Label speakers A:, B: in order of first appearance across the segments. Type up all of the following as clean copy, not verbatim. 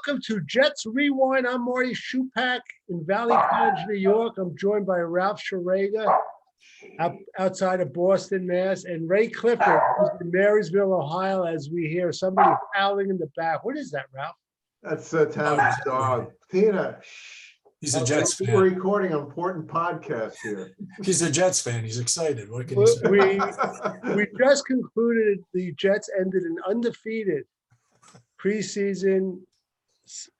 A: Welcome to Jets Rewind. I'm Marty Shupak in Valley Cottage, New York. I'm joined by Ralph Schrager outside of Boston, Mass, and Ray Clifford, who's in Marysville, Ohio, as we hear somebody howling in the back. What is that, Ralph?
B: That's Tammy's dog. Tina, shh.
C: He's a Jets fan.
B: We're recording an important podcast here.
C: He's a Jets fan. He's excited. What can you say?
A: We just concluded the Jets ended an undefeated preseason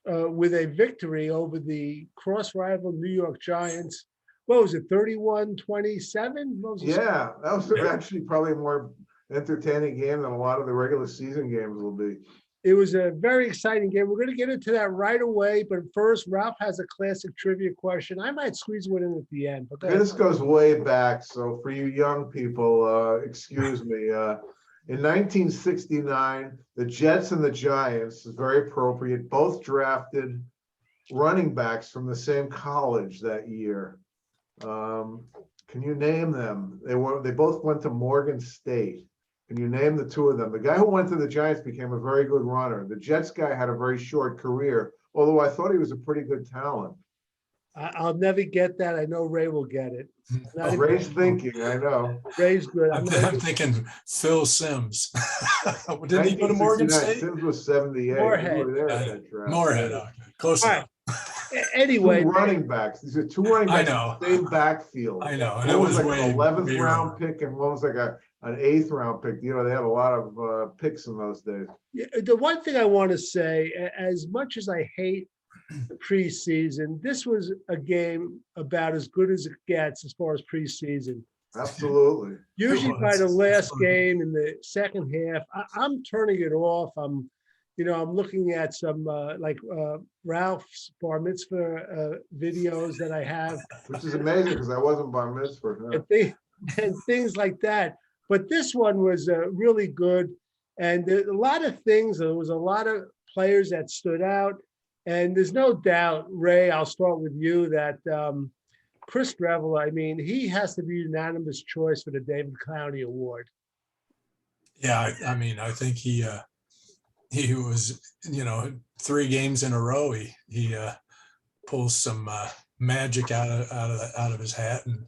A: with a victory over the cross-rival New York Giants. What was it, 31-27?
B: Yeah, that was actually probably a more entertaining game than a lot of the regular season games will be.
A: It was a very exciting game. We're going to get into that right away. But first, Ralph has a classic trivia question. I might squeeze one in at the end. But
B: This goes way back. So for you young people, excuse me. In 1969, the Jets and the Giants, is very appropriate, both drafted running backs from the same college that year. Can you name them? They both went to Morgan State. Can you name the two of them? The guy who went to the Giants became a very good runner. The Jets guy had a very short career, although I thought he was a pretty good talent.
A: I'll never get that. I know Ray will get it.
B: Ray's thinking, I know.
A: Ray's good.
C: I'm thinking Phil Sims. Didn't he go to Morgan State?
B: Sims was 78.
C: Moorhead. Okay. Close enough.
A: Anyway,
B: two running backs. These are two running backs.
C: I know.
B: In the same backfield.
C: I know.
B: And it was like an 11th round pick, and one was like an 8th round pick. You know, they had a lot of picks in those days.
A: Yeah, the one thing I want to say, as much as I hate the preseason, this was a game about as good as it gets as far as preseason.
B: Absolutely.
A: Usually by the last game in the second half, I'm turning it off. I'm looking at some Ralph's bar mitzvah videos that I have,
B: which is amazing because I wasn't bar mitzvah. No.
A: And things like that. But this one was really good, and a lot of things. There was a lot of players that stood out, and there's no doubt, Ray. I'll start with you. That Chris Streveler, I mean, he has to be unanimous choice for the David Clowney Award.
C: Yeah, I mean, I think he was, 3 games in a row. He pulls some magic out of his hat, and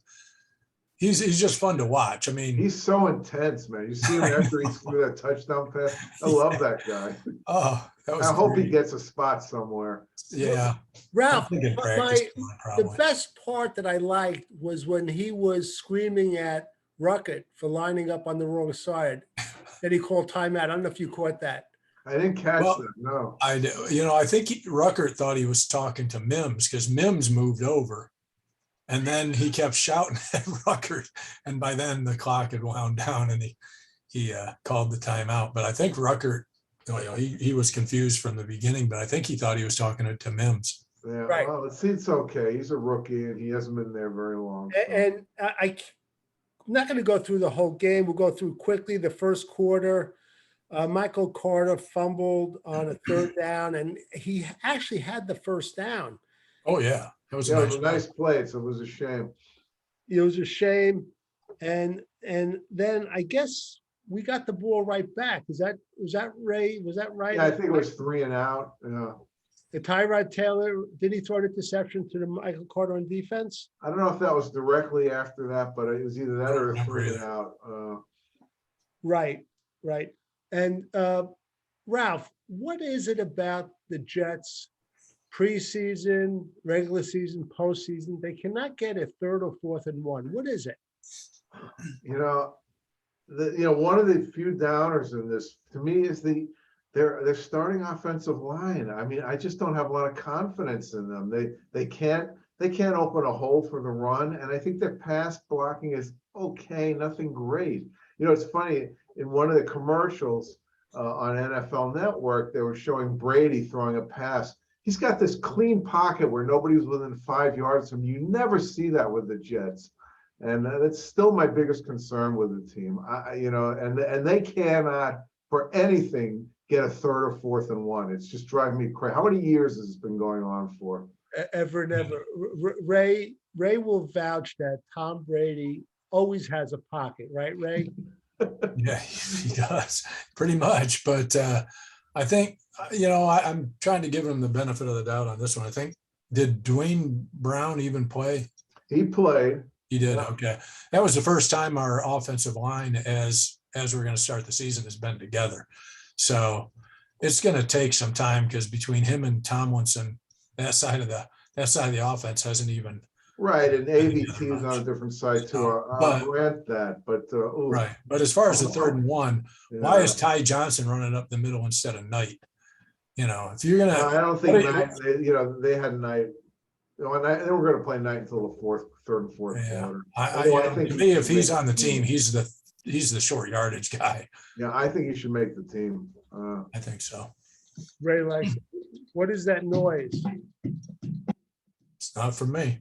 C: he's just fun to watch. I mean,
B: he's so intense, man. You see him after he threw that touchdown pass. I love that guy.
C: Oh, that was.
B: I hope he gets a spot somewhere.
C: Yeah,
A: Ralph. The best part that I liked was when he was screaming at Ruckert for lining up on the wrong side. That he called timeout. I don't know if you caught that.
B: I didn't catch that. No.
C: I think Ruckert thought he was talking to Mims because Mims moved over, and then he kept shouting at Ruckert, and by then the clock had wound down, and he called the timeout. But I think Ruckert, he was confused from the beginning, but I think he thought he was talking to Mims.
B: Yeah, right. Well, it's okay. He's a rookie, and he hasn't been there very long. So.
A: And I'm not going to go through the whole game. We'll go through quickly the first quarter. Michael Carter fumbled on a 3rd down, and he actually had the first down.
C: Oh, yeah. That was
B: a nice play. So it was a shame.
A: It was a shame. And then I guess we got the ball right back. Was that Ray? Was that right?
B: Yeah, I think it was 3 and out. Yeah.
A: The Tyrod Taylor, did he throw an interception to the Michael Carter on defense?
B: I don't know if that was directly after that, but it was either that or a 3 and out.
A: Right. And Ralph, what is it about the Jets preseason, regular season, postseason? They cannot get a 3rd or 4th and 1. What is it?
B: One of the few downers in this to me is their starting offensive line. I mean, I just don't have a lot of confidence in them. They can't open a hole for the run, and I think their pass blocking is okay, nothing great. It's funny, in one of the commercials on NFL Network, they were showing Brady throwing a pass. He's got this clean pocket where nobody's within 5 yards of him. You never see that with the Jets. And that's still my biggest concern with the team. And they cannot, for anything, get a 3rd or 4th and 1. It's just driving me crazy. How many years has this been going on for?
A: Ever and ever. Ray will vouch that Tom Brady always has a pocket, right, Ray?
C: Yeah, he does pretty much. But I think, I'm trying to give him the benefit of the doubt on this one. I think, did Dwayne Brown even play?
B: He played.
C: He did.
B: Yeah.
C: Okay. That was the first time our offensive line as we're going to start the season has been together. So it's going to take some time because between him and Tomlinson, that side of the offense hasn't even.
B: Right, and
C: been
B: AVT
C: together
B: is on a
C: much.
B: different side too.
C: No,
B: I'll
C: but-
B: grant that, but ooh,
C: Right. But as far as the 3rd and 1, why
B: yeah.
C: is Ty Johnson running up the middle instead of Knight? If you're going
B: No,
C: to.
B: I don't think Knight, they had Knight. They were going to play Knight until the third and fourth
C: Yeah.
B: quarter.
C: I
B: think
C: to
B: he
C: me,
B: should
C: if he's
B: make
C: on the team, he's the short yardage guy.
B: Yeah, I think he should make the team.
C: I think so.
A: Ray likes, what is that noise?
C: It's not for me.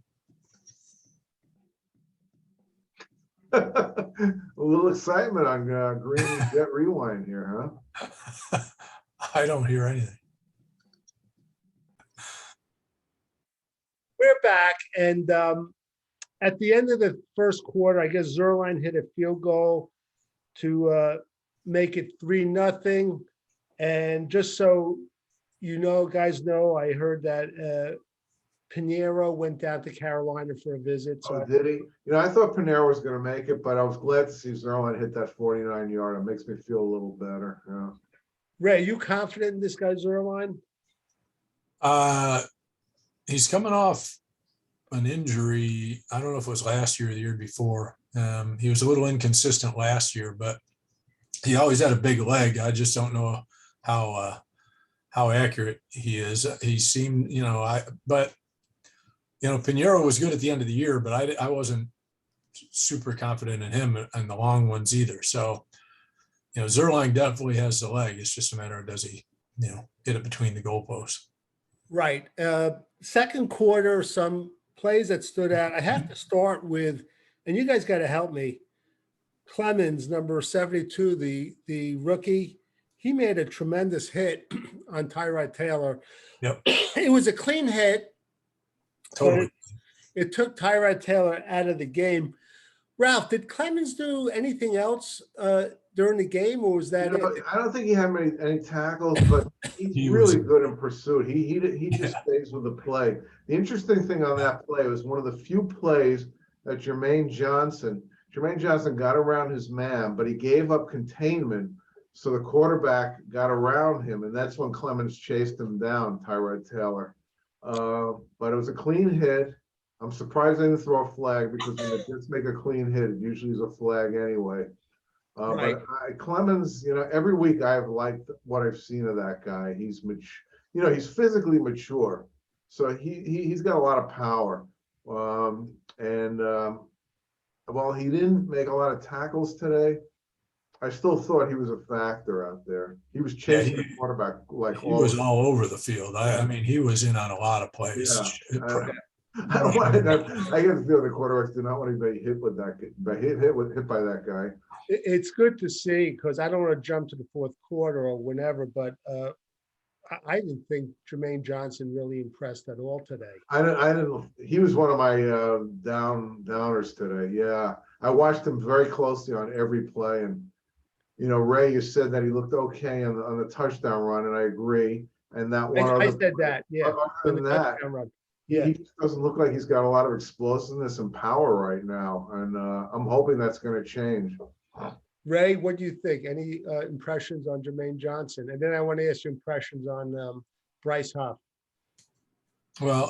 B: A little excitement on Green and Jet Rewind here, huh?
C: I don't hear anything.
A: We're back, and at the end of the first quarter, I guess Zerline hit a field goal to make it 3-0. And just so guys know, I heard that Pinheiro went down to Carolina for a visit. So
B: Oh, did he? I thought Panera was going to make it, but I was glad to see Zerline hit that 49-yard. It makes me feel a little better. Yeah.
A: Ray, you confident in this guy Zerline?
C: He's coming off an injury. I don't know if it was last year or the year before. He was a little inconsistent last year, but he always had a big leg. I just don't know how accurate he is. He seemed, Pinheiro was good at the end of the year, but I wasn't super confident in him and the long ones either. So, Zerline definitely has the leg. It's just a matter of does he, hit it between the goalposts.
A: Right. Second quarter, some plays that stood out. I have to start with, and you guys got to help me. Clemens, number 72, the rookie, he made a tremendous hit on Tyrod Taylor.
C: Yep.
A: It was a clean hit.
C: Totally.
A: It took Tyrod Taylor out of the game. Ralph, did Clemens do anything else during the game, or was that it?
B: I don't think he had any tackles, but he's really good in pursuit. He just stays with the play. The interesting thing on that play was one of the few plays that Jermaine Johnson got around his man, but he gave up containment, so the quarterback got around him, and that's when Clemens chased him down, Tyrod Taylor. But it was a clean hit. I'm surprised they didn't throw a flag, because when they just make a clean hit, it usually is a flag anyway.
A: Right.
B: But Clemens, every week I've liked what I've seen of that guy. He's he's physically mature, so he's got a lot of power. While he didn't make a lot of tackles today, I still thought he was a factor out there. He was chasing the quarterback like
C: he was all over the field. I mean, he was in on a lot of plays.
B: Yeah. I don't want to. I get the feeling the quarterbacks do not want to be hit with that, hit by that guy.
A: It's good to see, because I don't want to jump to the fourth quarter or whenever, but I didn't think Jermaine Johnson really impressed at all today.
B: I didn't. He was one of my downers today. Yeah, I watched him very closely on every play, and Ray, you said that he looked okay on the touchdown run, and I agree. And that one,
A: I said that, yeah.
B: Other than that,
A: yeah,
B: he doesn't look like he's got a lot of explosiveness and power right now, and I'm hoping that's going to change.
A: Ray, what do you think? Any impressions on Jermaine Johnson? And then I want to ask you impressions on Bryce Huff.
C: Well,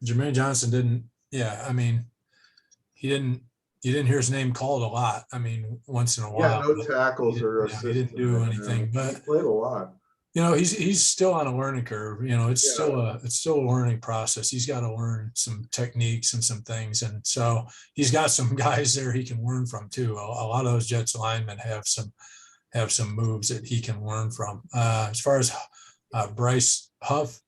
C: Jermaine Johnson didn't. Yeah, I mean, you didn't hear his name called a lot. I mean, once in a while.
B: Yeah, no tackles or assists.
C: He didn't do anything, but
B: he played a lot.
C: He's still on a learning curve. It's still a learning process. He's got to learn some techniques and some things, and so he's got some guys there he can learn from too. A lot of those Jets linemen have some moves that he can learn from. As far as Bryce Huff,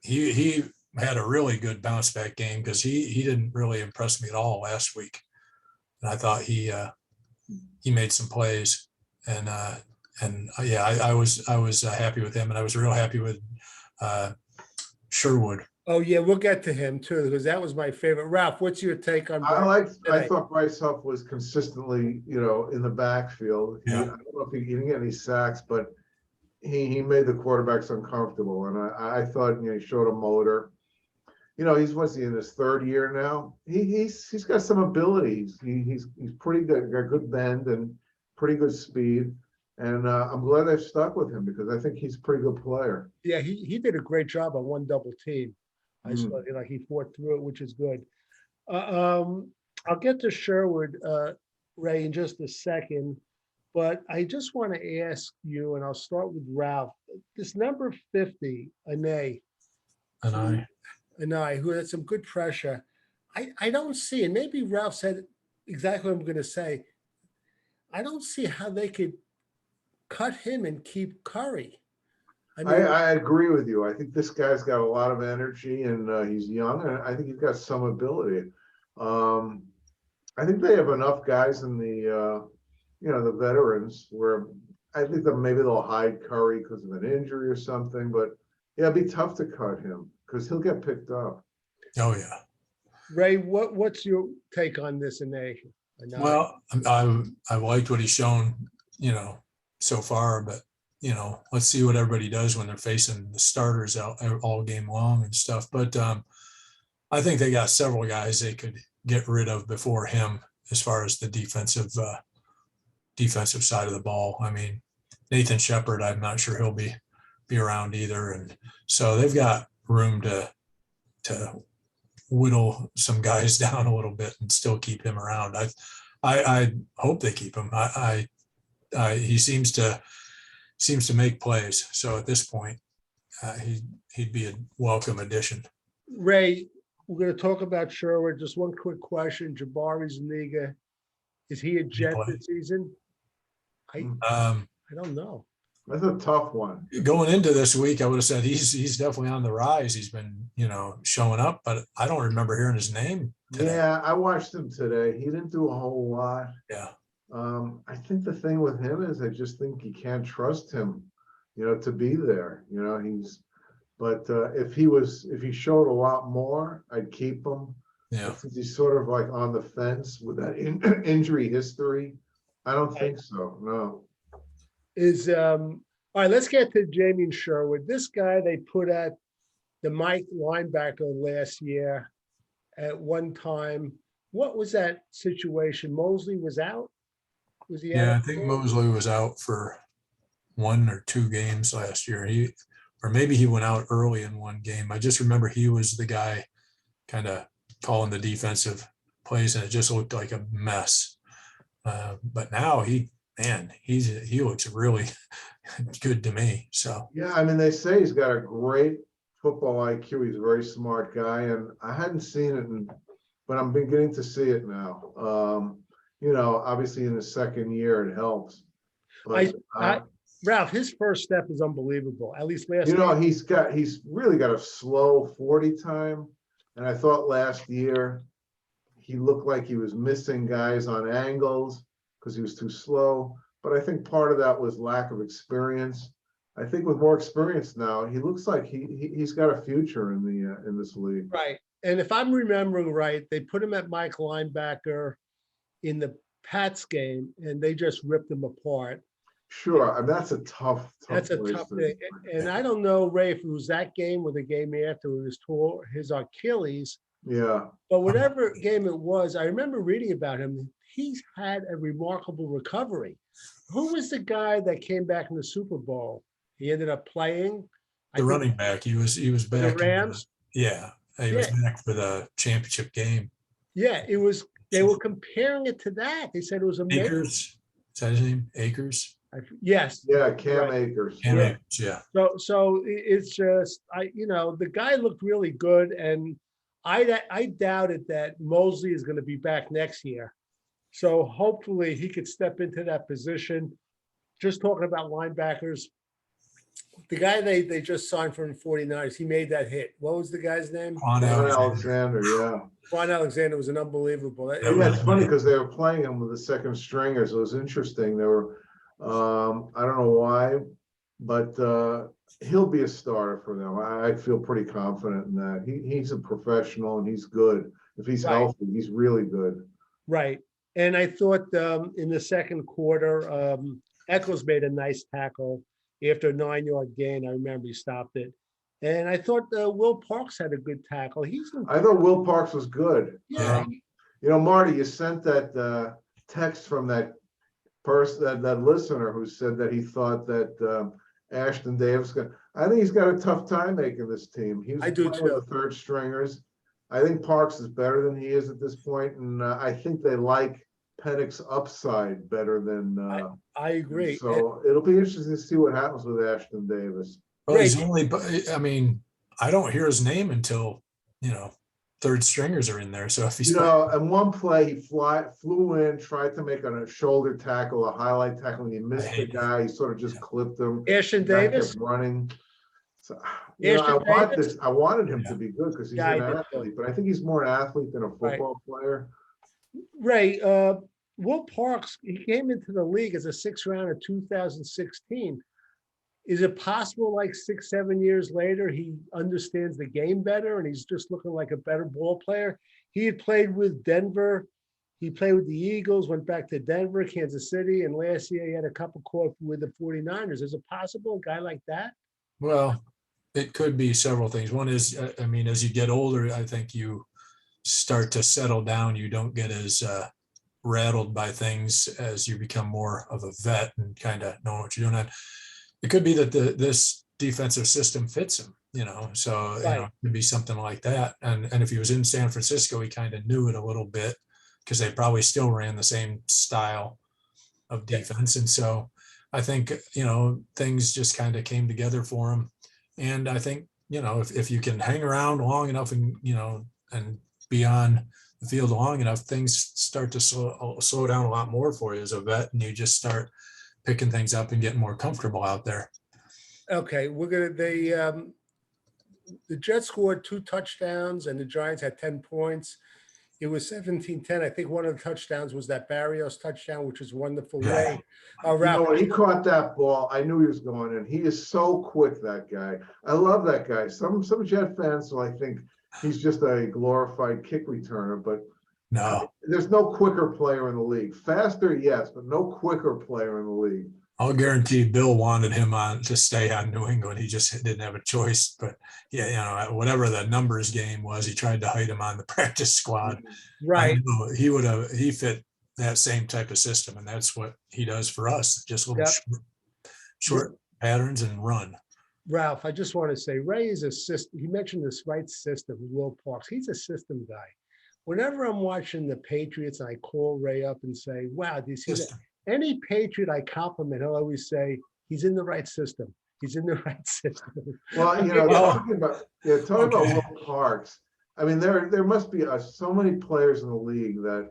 C: he had a really good bounce back game, because he didn't really impress me at all last week, and I thought he made some plays, and I was happy with him, and I was real happy with Sherwood.
A: Oh, yeah, we'll get to him too, because that was my favorite. Ralph, what's your take on
B: I
A: today?
B: thought Bryce Huff was consistently, in the backfield. I don't know if he didn't get any sacks, but he made the quarterbacks uncomfortable. And I thought, he showed a motor. What's he in his third year now? He's got some abilities. He's pretty good, got good bend and pretty good speed. And I'm glad they've stuck with him because I think he's a pretty good player.
A: Yeah, he did a great job on one double team. I saw, he fought through it, which is good. I'll get to Sherwood, Ray, in just a second, but I just want to ask you, and I'll start with Ralph. This number 50, Ane, who had some good pressure. I don't see, and maybe Ralph said exactly what I'm going to say. I don't see how they could cut him and keep Curry.
B: I agree with you. I think this guy's got a lot of energy and he's young and I think he's got some ability. I think they have enough guys in the the veterans where I think that maybe they'll hide Curry because of an injury or something, but yeah, it'd be tough to cut him because he'll get picked up.
C: Oh yeah.
A: Ray, what's your take on this, Ane?
C: Well, I've liked what he's shown, so far, but let's see what everybody does when they're facing the starters out all game long and stuff. But I think they got several guys they could get rid of before him as far as the defensive side of the ball. I mean, Nathan Shepard, I'm not sure he'll be around either, and so they've got room to whittle some guys down a little bit and still keep him around. I hope they keep him. He seems to make plays. So at this point, he'd be a welcome addition.
A: Ray, we're going to talk about Sherwood. Just one quick question. Jabari Zuniga, is he a Jet this season? I don't know.
B: That's a tough one.
C: Going into this week, I would have said he's definitely on the rise. He's been, showing up, but I don't remember hearing his name today.
B: Yeah, I watched him today. He didn't do a whole lot.
C: Yeah.
B: I think the thing with him is I just think you can't trust him, to be there. If he showed a lot more, I'd keep him.
C: Yeah.
B: Since he's sort of like on the fence with that injury history, I don't think so. No.
A: All right, let's get to Jamie and Sherwood. This guy they put at the Mike linebacker last year at one time. What was that situation? Mosley was out? Was he out?
C: Yeah, I think Mosley was out for 1 or 2 games last year. Or maybe he went out early in one game. I just remember he was the guy kind of calling the defensive plays, and it just looked like a mess. But now he looks really good to me. So
B: yeah, I mean, they say he's got a great football IQ. He's a very smart guy, and I hadn't seen it, but I'm beginning to see it now. Obviously in the second year it helps. But,
A: Ralph, his first step is unbelievable. At least last year.
B: He's really got a slow 40 time, and I thought last year he looked like he was missing guys on angles because he was too slow. But I think part of that was lack of experience. I think with more experience now, he looks like he's got a future in this league.
A: Right. And if I'm remembering right, they put him at Mike linebacker in the Pats game, and they just ripped him apart.
B: Sure, I mean, that's a tough.
A: That's a tough thing. And I don't know, Ray, if it was that game or the game after he was tore his Achilles.
B: Yeah.
A: But whatever game it was, I remember reading about him. He's had a remarkable recovery. Who was the guy that came back in the Super Bowl? He ended up playing.
C: The running back. He was back.
A: The Rams.
C: He was back for the championship game.
A: Yeah, it was. They were comparing it to that. They said it was amazing.
C: Akers. Is that his name? Akers?
A: Yes.
B: Yeah, Cam Akers.
C: Cam Akers, yeah.
A: So it's just the guy looked really good, and I doubted that Mosley is going to be back next year. So hopefully he could step into that position. Just talking about linebackers, the guy they just signed from the 49ers, he made that hit. What was the guy's name?
B: Quan Alexander, yeah.
A: Quan Alexander was an unbelievable.
B: It's funny because they were playing him with the second stringers. It was interesting. They were, I don't know why, but he'll be a starter for them. I feel pretty confident in that. He's a professional and he's good. If he's
A: Right.
B: healthy, he's really good.
A: Right. And I thought in the second quarter, Eccles made a nice tackle after a 9-yard gain. I remember he stopped it. And I thought Will Parks had a good tackle.
B: I thought Will Parks was good.
A: Yeah.
B: You know, Marty, you sent that text from that person, that listener who said that he thought that Ashton Davis I think he's got a tough time making this team. He was
A: I do
B: playing with
A: too.
B: the third stringers. I think Parks is better than he is at this point, and I think they like Pennick's upside better than.
A: I agree.
B: So it'll be interesting to see what happens with Ashton Davis.
C: Well, he's only, I mean, I don't hear his name until, third stringers are in there. So if he's,
B: in one play, he flew in, tried to make a shoulder tackle, a highlight tackle, and he missed the guy. He sort of just clipped him.
A: Ashton
B: The guy
A: Davis.
B: kept running. So,
A: Ashton Davis?
B: I wanted him to be good because he's
A: Yeah,
B: an
A: I did too.
B: athlete, but I think he's more an athlete than a football player.
A: Ray, Will Parks, he came into the league as a 6th rounder 2016. Is it possible like 6, 7 years later, he understands the game better and he's just looking like a better ball player? He had played with Denver. He played with the Eagles, went back to Denver, Kansas City, and last year he had a couple calls with the 49ers. Is it possible a guy like that?
C: well, it could be several things. One is, I mean, as you get older, I think you start to settle down. You don't get as rattled by things as you become more of a vet and kind of know what you're doing. And it could be that this defensive system fits him, so it could be something like that. And if he was in San Francisco, he kind of knew it a little bit because they probably still ran the same style of defense. And so I think, things just kind of came together for him. And I think, if you can hang around long enough and, and be on the field long enough, things start to slow down a lot more for you as a vet, and you just start picking things up and getting more comfortable out there.
A: Okay, the Jets scored 2 touchdowns and the Giants had 10 points. It was 17-10. I think one of the touchdowns was that Barrios touchdown, which was wonderful.
C: Yeah.
A: Ray,
B: When he caught that ball, I knew he was going in. He is so quick, that guy. I love that guy. Some Jet fans will, I think he's just a glorified kick returner, but
C: No,
B: there's no quicker player in the league. Faster, yes, but no quicker player in the league.
C: I'll guarantee Bill wanted him to stay on New England. He just didn't have a choice. But yeah, whatever the numbers game was, he tried to hide him on the practice squad.
A: right.
C: He fit that same type of system, and that's what he does for us. Just little short patterns and run.
A: Ralph, I just want to say Ray is a system. He mentioned this right system, Will Parks. He's a system guy. Whenever I'm watching the Patriots, I call Ray up and say, wow, do you see that? Any Patriot I compliment, he'll always say, he's in the right system. He's in the right system.
B: Well, talking about Will Parks, I mean, there must be so many players in the league that,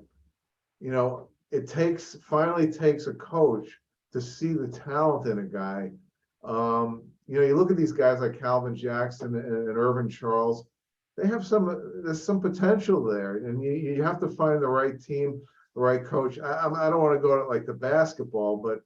B: it finally takes a coach to see the talent in a guy. You look at these guys like Calvin Jackson and Irvin Charles. There's some potential there, and you have to find the right team, the right coach. I don't want to go to like the basketball, but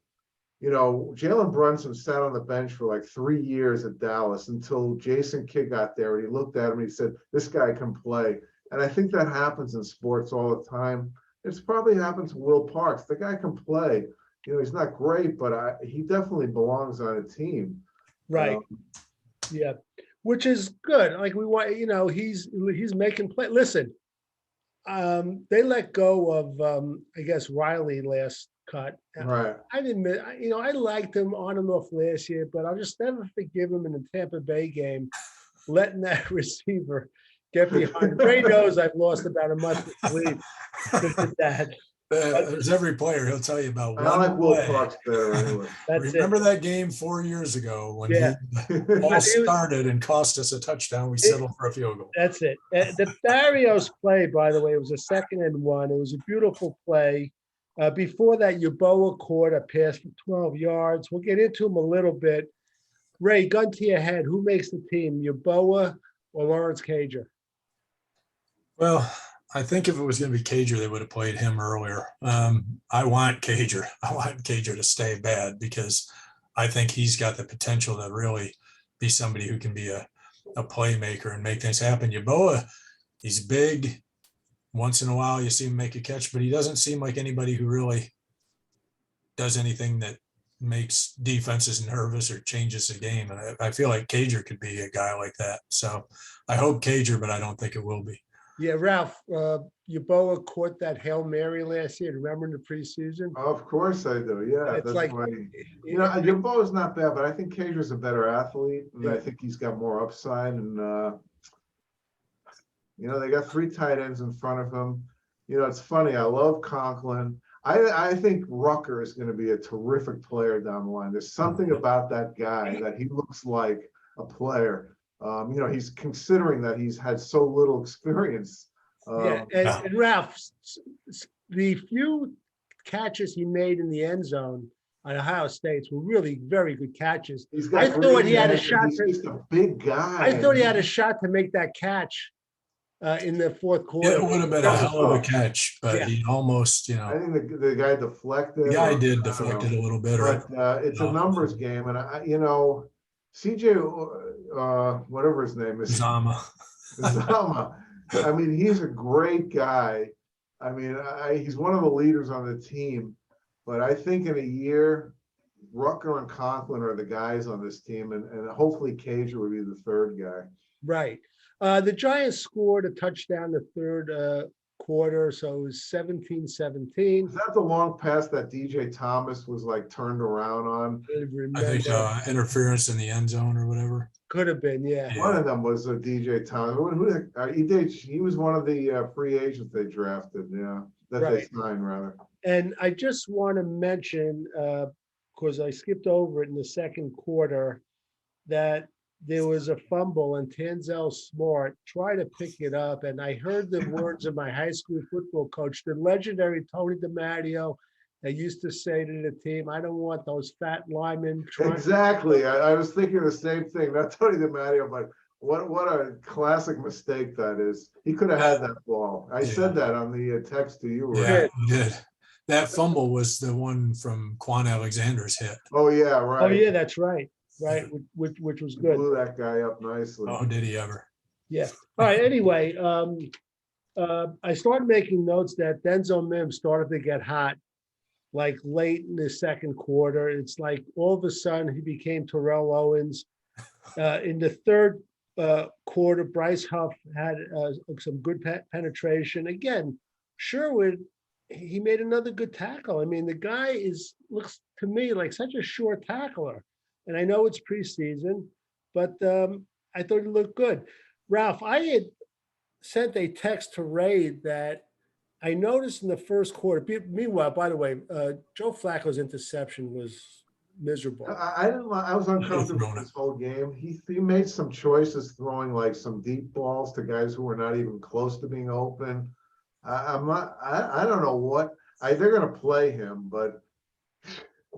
B: Jalen Brunson sat on the bench for like 3 years at Dallas until Jason Kidd got there, and he looked at him and he said, "This guy can play." And I think that happens in sports all the time. It's probably happened to Will Parks. The guy can play. He's not great, but he definitely belongs on a team.
A: Right. Yeah. Which is good. Like we want, he's making play. Listen, they let go of, I guess, Riley last cut.
B: Right.
A: I didn't, I liked him on and off last year, but I'll just never forgive him in the Tampa Bay game, letting that receiver get behind. Ray knows I've lost about a month of sleep because of that.
C: There's every player he'll tell you about.
B: I like Will Parks better anyway.
C: Remember that game 4 years ago when he all started and cost us a touchdown? We settled for a field goal.
A: That's it. The Barrios play, by the way, it was a 2nd and 1. It was a beautiful play. Before that, Yeboah caught a pass for 12 yards. We'll get into him a little bit. Ray, gun to your head. Who makes the team, Yeboah or Lawrence Cager?
C: Well, I think if it was going to be Cager, they would have played him earlier. I want Cager. I want Cager to stay bad because I think he's got the potential to really be somebody who can be a playmaker and make things happen. Yeboah, he's big. Once in a while, you see him make a catch, but he doesn't seem like anybody who really does anything that makes defenses nervous or changes the game. And I feel like Cager could be a guy like that. So I hope Cager, but I don't think it will be.
A: Yeah, Ralph, Yeboah caught that Hail Mary last year. Remember in the preseason?
B: Of course I do. Yeah,
A: It's
B: that's
A: like,
B: why. You know, Jimbo is not bad, but I think Cager's a better athlete, and I
A: Yeah.
B: think he's got more upside. And you know, they got 3 tight ends in front of him. You know, it's funny. I love Conklin. I think Rucker is going to be a terrific player down the line. There's something about that guy that he looks like a player. You know, he's considering that he's had so little experience.
A: Yeah, and Ralph, the few catches he made in the end zone at Ohio State were really very good catches.
B: He's got
A: I thought he had a
B: hands,
A: shot.
B: He's just a big guy.
A: I thought he had a shot to make that catch in the fourth quarter.
C: It would have been a hell of a catch, but
A: Yeah.
C: he almost, you
B: I
C: know,
B: think the guy deflected.
C: the guy did
B: I don't
C: deflect
B: know.
C: it a little bit. Right?
B: But it's a numbers game, and you know, CJ, whatever his name is,
C: Zama.
B: Zama. I mean, he's a great guy. I mean, he's one of the leaders on the team. But I think in a year, Rucker and Conklin are the guys on this team, and hopefully Cager would be the third guy.
A: Right. The Giants scored a touchdown the third quarter, so it was 17-17.
B: Is that the long pass that DJ Thomas was like turned around on?
C: I think interference in the end zone or whatever.
A: Could have been, yeah.
B: One of them was a DJ Thomas. He was one of the free agents they drafted, yeah, that they signed rather.
A: And I just want to mention, because I skipped over it in the second quarter, that there was a fumble and Denzel Smart tried to pick it up. And I heard the words of my high school football coach, the legendary Tony DiMatteo, that used to say to the team, I don't want those fat linemen.
B: Exactly. I was thinking the same thing. Not Tony DiMatteo, but what a classic mistake that is. He could have had that ball. I said that on the text to you. Right?
C: Yeah, he did. That fumble was the one from Quan Alexander's hit.
B: Oh, yeah, right.
A: Oh, yeah, that's right. Right, which was good.
B: Blew that guy up nicely.
C: Oh, did he ever?
A: Yeah. All right. Anyway, I started making notes that Denzel Mims started to get hot, like late in the second quarter. It's like all of a sudden he became Terrell Owens. In the third quarter, Bryce Huff had some good penetration. Again, Sherwood, he made another good tackle. I mean, the guy looks to me like such a sure tackler. And I know it's preseason, but I thought it looked good. Ralph, I had sent a text to Ray that I noticed in the first quarter. Meanwhile, by the way, Joe Flacco's interception was miserable.
B: I was uncomfortable this whole game. He made some choices throwing like some deep balls to guys who were not even close to being open. I don't know what they're going to play him, but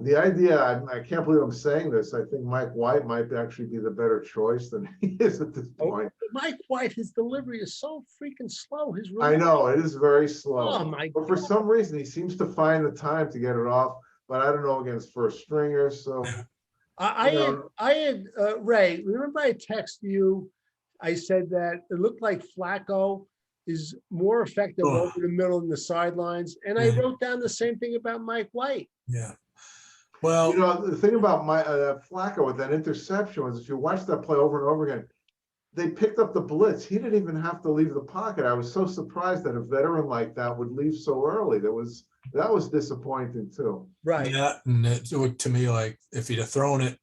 B: the idea, I can't believe I'm saying this. I think Mike White might actually be the better choice than he is at this point.
A: Mike White, his delivery is so freaking slow.
B: I know, it is very slow.
A: Oh my
B: but for some reason, he seems to find the time to get it off. But I don't know against first stringers. So
A: I had Ray, remember I texted you, I said that it looked like Flacco is more effective over the middle and the sidelines. And I wrote down the same thing about Mike White.
C: Yeah. Well,
B: you know, the thing about Flacco with that interception was if you watch that play over and over again, they picked up the blitz. He didn't even have to leave the pocket. I was so surprised that a veteran like that would leave so early. That was disappointing too.
A: Right.
C: Yeah, and it looked to me like if he'd have thrown it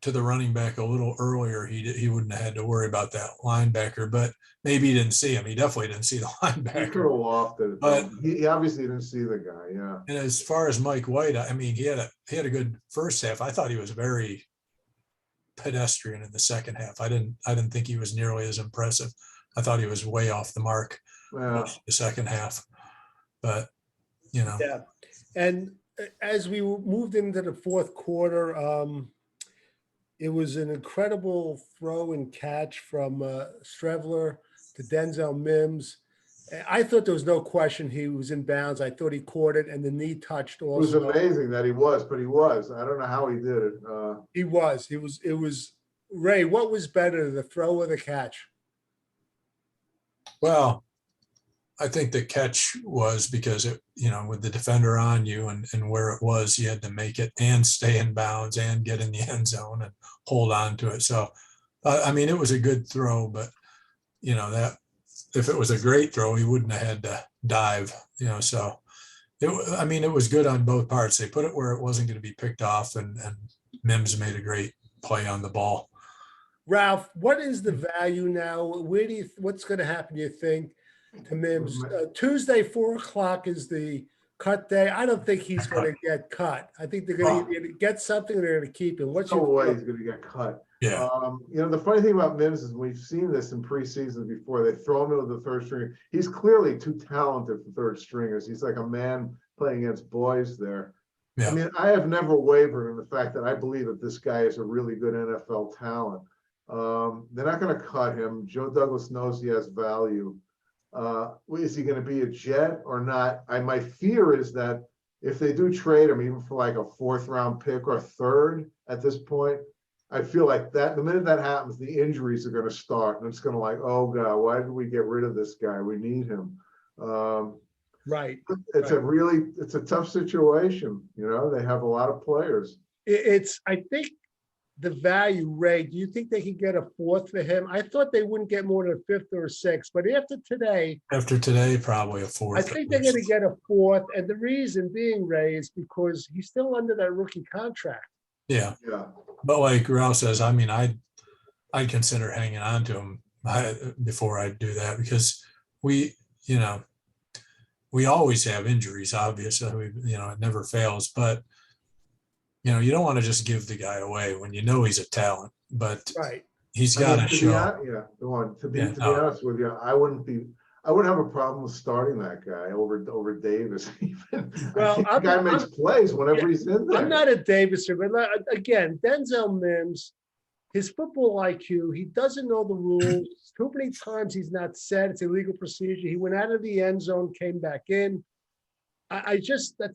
C: to the running back a little earlier, he wouldn't have had to worry about that linebacker. But maybe he didn't see him. He definitely didn't see the linebacker.
B: He could have lofted it, but he obviously didn't see the guy. Yeah.
C: And as far as Mike White, I mean, he had a good first half. I thought he was very pedestrian in the second half. I didn't think he was nearly as impressive. I thought he was way off the mark the second half. But you know.
A: Yeah. And as we moved into the fourth quarter, it was an incredible throw and catch from Streveler to Denzel Mims. I thought there was no question he was in bounds. I thought he caught it and the knee touched
B: It was
A: also.
B: amazing that he was, but he was. I don't know how he did it.
A: He was. It was Ray. What was better, the throw or the catch?
C: Well, I think the catch was because it, with the defender on you and where it was, you had to make it and stay in bounds and get in the end zone and hold on to it. So, I mean, it was a good throw, but that if it was a great throw, he wouldn't have had to dive, so it was good on both parts. They put it where it wasn't going to be picked off, and Mims made a great play on the ball.
A: Ralph, what is the value now? What's going to happen, you think, to Mims? Tuesday, 4:00 is the cut day. I don't think he's going to get cut. I think they're going to get something, and they're going to keep him. What's
B: No
A: your
B: way
A: thought?
B: he's going to get cut.
C: Yeah.
B: The funny thing about Mims is we've seen this in preseason before. They throw him into the third string. He's clearly too talented for third stringers. He's like a man playing against boys there.
C: Yeah.
B: I mean, I have never wavered in the fact that I believe that this guy is a really good NFL talent. They're not going to cut him. Joe Douglas knows he has value. Is he going to be a Jet or not? My fear is that if they do trade him, even for like a 4th round pick or 3rd at this point, I feel like that the minute that happens, the injuries are going to start, and it's going to like, oh God, why did we get rid of this guy? We need him.
A: Right.
B: It's a tough situation. They have a lot of players.
A: I think the value, Ray, do you think they could get a 4th for him? I thought they wouldn't get more than a 5th or a 6th, but after today,
C: probably a 4th.
A: I think they're going to get a 4th. And the reason being, Ray, is because he's still under that rookie contract.
C: Yeah.
B: Yeah.
C: But like Ralph says, I mean, I'd consider hanging on to him before I do that, because we always have injuries, obviously, it never fails, but you don't want to just give the guy away when he's a talent, but
A: right.
C: He's got to show.
B: To be honest with you, I wouldn't have a problem with starting that guy over Davis.
A: Well,
B: the guy makes plays whenever he's in there.
A: I'm not a Daviser, but again, Denzel Mims, his football IQ, he doesn't know the rules. Too many times he's not said it's illegal procedure. He went out of the end zone, came back in. That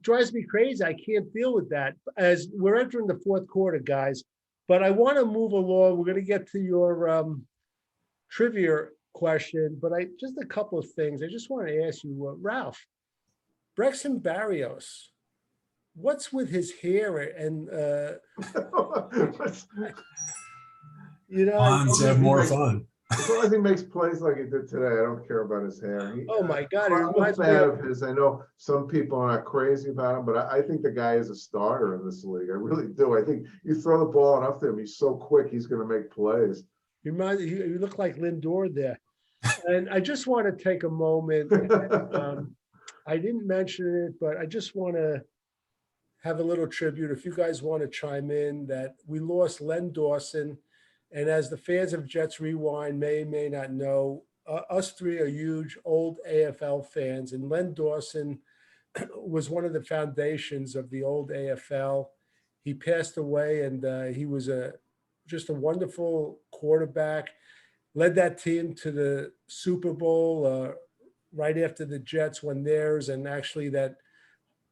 A: drives me crazy. I can't deal with that as we're entering the 4th quarter, guys. But I want to move along. We're going to get to your trivia question, but just a couple of things. I just want to ask you, Ralph, Braxton Barrios, what's with his hair and
C: Bonds have more fun.
B: As long as he makes plays like he did today, I don't care about his hair.
A: Oh my God!
B: I'm a fan of his. I know some people are not crazy about him, but I think the guy is a starter in this league. I really do. I think you throw the ball enough to him, he's so quick, he's going to make plays.
A: You look like Lindor there. And I just want to take a moment. I didn't mention it, but I just want to have a little tribute. If you guys want to chime in, that we lost Len Dawson. And as the fans of Jets Rewind may not know, us three are huge old AFL fans. And Len Dawson was one of the foundations of the old AFL. He passed away, and he was just a wonderful quarterback. Led that team to the Super Bowl right after the Jets won theirs. And actually that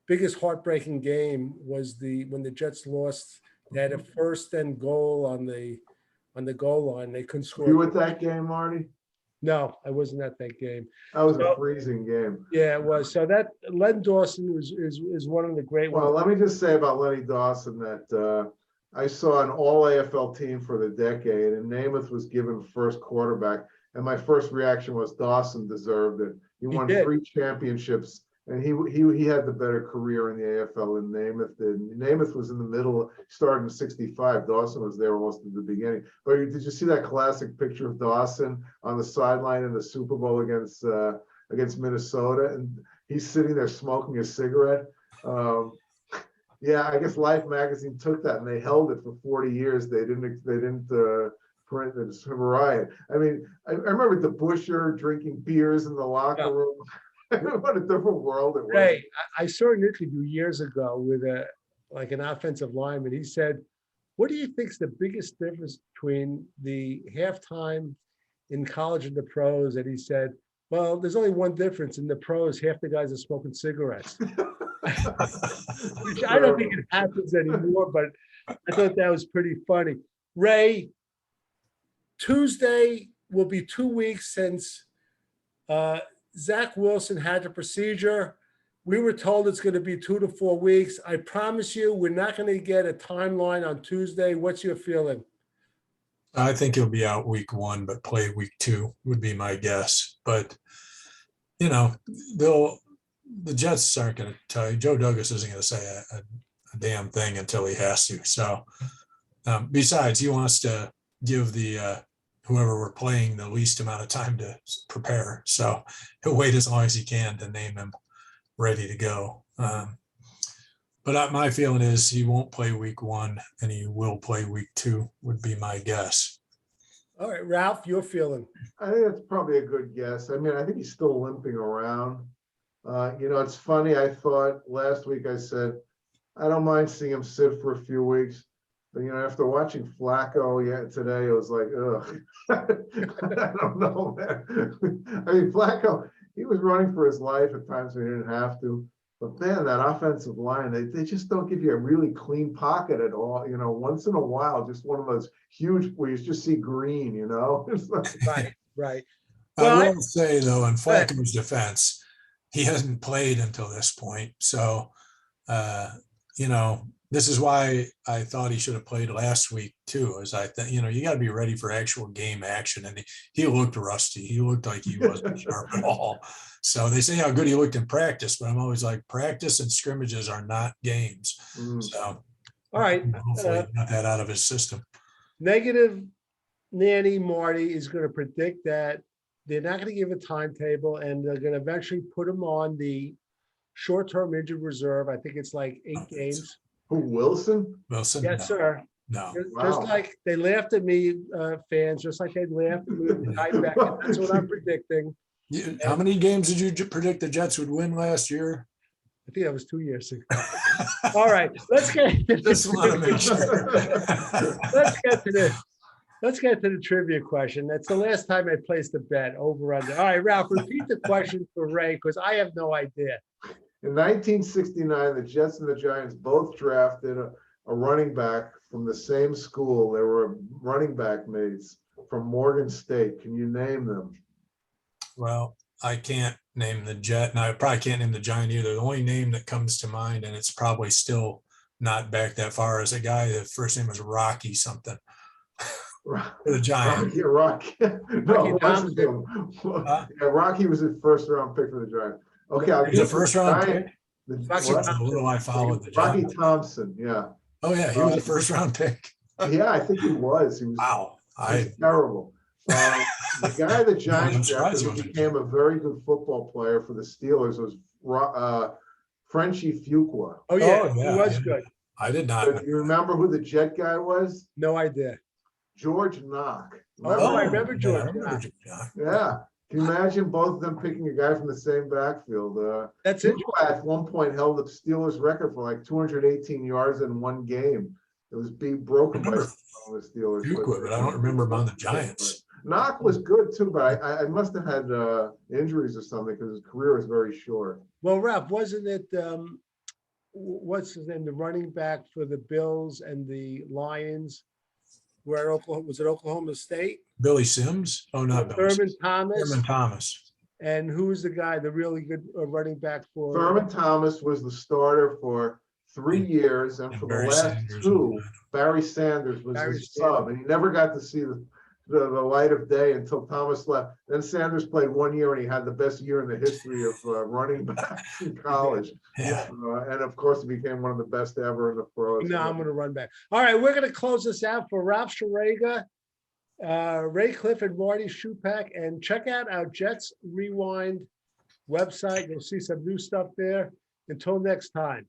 A: biggest heartbreaking game was when the Jets lost. They had a 1st and goal on the goal line. They couldn't score.
B: You at that game, Marty?
A: No, I wasn't at that game.
B: That was a freezing game.
A: Yeah, it was. So that Len Dawson is one of the great ones.
B: Well, let me just say about Lenny Dawson that I saw an all AFL team for the decade, and Namath was given first quarterback. And my first reaction was Dawson deserved it. He won 3 championships, and he had the better career in the AFL than Namath did. Namath was in the middle, started in '65. Dawson was there almost at the beginning. But did you see that classic picture of Dawson on the sideline in the Super Bowl against Minnesota? And he's sitting there smoking a cigarette. Yeah, I guess Life magazine took that and they held it for 40 years. They didn't print it. It's a riot. I mean, I remember the Busher drinking beers in the locker room. What a different world it was.
A: Right. I saw an interview years ago with an offensive lineman. He said, "What do you think is the biggest difference between the halftime in college and the pros?" And he said, Well, there's only one difference. In the pros, half the guys are smoking cigarettes. Which I don't think it happens anymore, but I thought that was pretty funny. Ray, Tuesday will be 2 weeks since Zach Wilson had the procedure. We were told it's going to be 2 to 4 weeks. I promise you, we're not going to get a timeline on Tuesday. What's your feeling?
C: I think he'll be out week 1, but play week 2 would be my guess. But, you know, the Jets aren't going to tell you. Joe Douglas isn't going to say a damn thing until he has to. So besides, he wants to give the whoever we're playing the least amount of time to prepare. So he'll wait as long as he can to name him ready to go. But my feeling is he won't play week 1 and he will play week 2 would be my guess.
A: All right, Ralph, your feeling.
B: I think that's probably a good guess. I mean, I think he's still limping around. You know, it's funny. I thought last week I said, I don't mind seeing him sit for a few weeks. But, you know, after watching Flacco today, it was like, ugh. I don't know, man. I mean, Flacco, he was running for his life at times when he didn't have to. But man, that offensive line, they just don't give you a really clean pocket at all. You know, once in a while, just one of those huge where you just see green, you know?
A: Right, right.
C: Well, I will say, though, in Flacco's defense, he hasn't played until this point. So, you know, this is why I thought he should have played last week, too, is I think, you know, you got to be ready for actual game action. And he looked rusty. He looked like he wasn't sharp at all. So they say how good he looked in practice, but I'm always like, practice and scrimmages are not games. So,
A: all right.
C: Hopefully he got that out of his system.
A: Negative Nanny Marty is going to predict that they're not going to give a timetable and they're going to eventually put him on the short-term injured reserve. I think it's like 8 games.
B: Who, Wilson?
C: Wilson?
A: Yes, sir.
C: No.
A: Just like they laughed at me, fans, just like they laughed at me with the night back. And that's what I'm predicting.
C: How many games did you predict the Jets would win last year?
A: I think that was 2 years ago. All right, let's get.
C: Just want to make sure.
A: Let's get to the trivia question. That's the last time I placed a bet over under. All right, Ralph, repeat the question for Ray because I have no idea.
B: In 1969, the Jets and the Giants both drafted a running back from the same school. They were running back mates from Morgan State. Can you name them?
C: Well, I can't name the Jet, and I probably can't name the Giant either. The only name that comes to mind, and it's probably still not back that far, is a guy that first name was Rocky something. The Giant.
B: Rocky. No, yeah, Rocky was the first round pick for the Giants. Okay,
C: He's a first round pick.
A: Rocky
C: Little I followed the
B: Rocky
C: Giants.
B: Thompson, yeah.
C: Oh yeah, he was a first round pick.
B: Yeah, I think he was. He was.
C: Wow,
B: he was terrible. The guy the Giants drafted who became a very good football player for the Steelers was Frenchie Fuqua.
A: Oh yeah, he was good.
C: I did not.
B: Do you remember who the Jet guy was?
A: No idea.
B: George Knock.
A: Oh, I remember George.
B: Yeah. Can you imagine both of them picking a guy from the same backfield?
A: That's it.
B: At one point held the Steelers record for like 218 yards in one game. It was being broken by the Steelers.
C: But I don't remember him on the Giants.
B: Knock was good too, but I must have had injuries or something because his career was very short.
A: Well, Ralph, wasn't it, what's his name, the running back for the Bills and the Lions? Where Oklahoma, was it Oklahoma State?
C: Billy Sims? Oh, not Billy
A: Thurman
C: Sims.
A: Thomas.
C: Thurman Thomas.
A: And who was the guy, the really good running back for?
B: Thurman Thomas was the starter for 3 years, and for the last two, Barry Sanders was his sub, and he never got to see the light of day until Thomas left. Then Sanders played 1 year, and he had the best year in the history of running backs in college.
C: Yeah.
B: And of course, he became one of the best ever in the pros.
A: No, I'm going to run back. All right, we're going to close this out for Ralph Schrager, Ray Cliff, and Marty Shupak. And check out our Jets Rewind website. You'll see some new stuff there. Until next time.